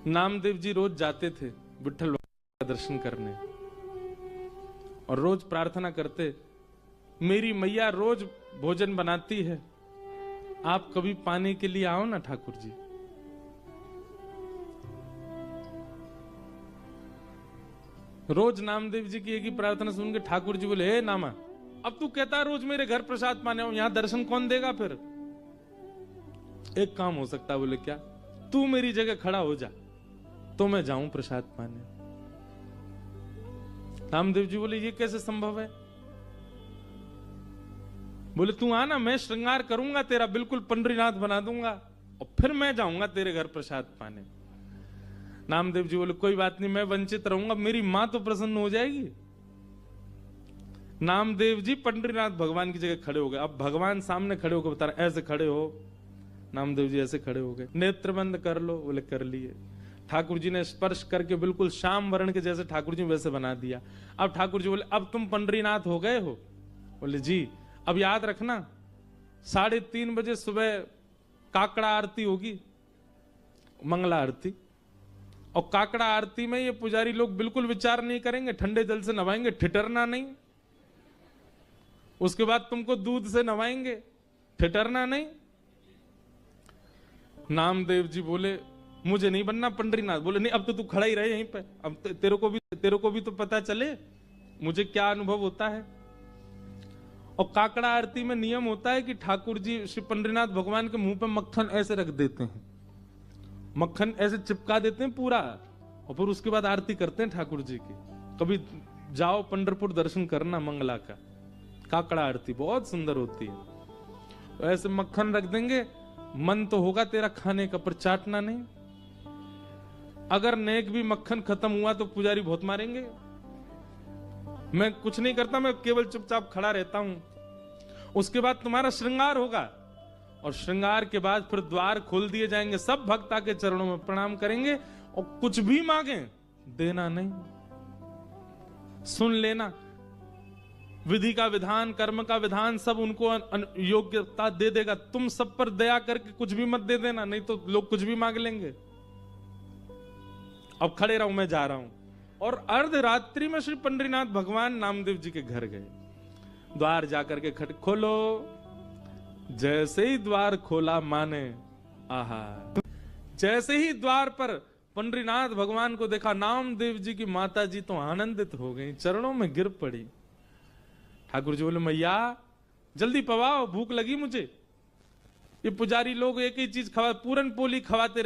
नामदेव जी रोज जाते थे विट्ठल भगवान का दर्शन करने और रोज प्रार्थना करते, मेरी मैया रोज भोजन बनाती है, आप कभी पाने के लिए आओ ना ठाकुर जी। रोज नामदेव जी की एक ही प्रार्थना सुन के ठाकुर जी बोले, हे नामा, अब तू कहता है रोज मेरे घर प्रसाद पाने आओ, यहां दर्शन कौन देगा फिर? एक काम हो सकता है, बोले क्या? तू मेरी जगह खड़ा हो जा तो मैं जाऊं प्रसाद पाने। नामदेव जी बोले, ये कैसे संभव है? बोले, तू आना, मैं श्रृंगार करूंगा तेरा, बिल्कुल पंडरीनाथ बना दूंगा और फिर मैं जाऊंगा तेरे घर प्रसाद पाने। नामदेव जी बोले, कोई बात नहीं, मैं वंचित रहूंगा, मेरी मां तो प्रसन्न हो जाएगी। नामदेव जी पंडरीनाथ भगवान की जगह खड़े हो गए। अब भगवान सामने खड़े होकर बता रहे, ऐसे खड़े हो। नामदेव जी ऐसे खड़े हो गए। नेत्र बंद कर लो, बोले कर लिए। ठाकुर जी ने स्पर्श करके बिल्कुल श्याम वर्ण के जैसे ठाकुर जी वैसे बना दिया। अब ठाकुर जी बोले, अब तुम पंडरीनाथ हो गए हो? बोले जी। अब याद रखना, 3:30 बजे सुबह काकड़ा आरती होगी, मंगला आरती। और काकड़ा आरती में ये पुजारी लोग बिल्कुल विचार नहीं करेंगे, ठंडे जल से नवाएंगे, ठिठरना नहीं। उसके बाद तुमको दूध से नवाएंगे, ठिठरना नहीं। नामदेव जी बोले, मुझे नहीं बनना पंडरीनाथ। बोले, नहीं, अब तो तू खड़ा ही रहे यहीं पे, अब तेरे को भी तो पता चले मुझे क्या अनुभव होता है। और काकड़ा आरती में नियम होता है कि ठाकुर जी श्री पंडरीनाथ भगवान के मुंह पे मक्खन ऐसे रख देते हैं, मक्खन ऐसे चिपका देते हैं पूरा, और फिर उसके बाद आरती करते हैं ठाकुर जी की। कभी जाओ पंढरपुर दर्शन करना मंगला का, काकड़ा आरती बहुत सुंदर होती है। तो ऐसे मक्खन रख देंगे, मन तो होगा तेरा खाने का, पर चाटना नहीं। अगर नेक भी मक्खन खत्म हुआ तो पुजारी बहुत मारेंगे। मैं कुछ नहीं करता, मैं केवल चुपचाप खड़ा रहता हूं। उसके बाद तुम्हारा श्रृंगार होगा, और श्रृंगार के बाद फिर द्वार खोल दिए जाएंगे, सब भक्त आके चरणों में प्रणाम करेंगे, और कुछ भी मांगे देना नहीं, सुन लेना। विधि का विधान, कर्म का विधान सब उनको योग्यता दे देगा। तुम सब पर दया करके कुछ भी मत दे देना, नहीं तो लोग कुछ भी मांग लेंगे। अब खड़े रहो, मैं जा रहा हूं। और अर्धरात्रि में श्री पंडरीनाथ भगवान नामदेव जी के घर गए। द्वार जाकर के खट खोलो। जैसे ही द्वार खोला माने, आहा, जैसे ही द्वार पर पंडरीनाथ भगवान को देखा, नामदेव जी की माता जी तो आनंदित हो गई, चरणों में गिर पड़ी। ठाकुर जी बोले, मैया जल्दी पवाओ, भूख लगी मुझे। ये पुजारी लोग एक ही चीज खवा, पूरन पोली खवाते रहे।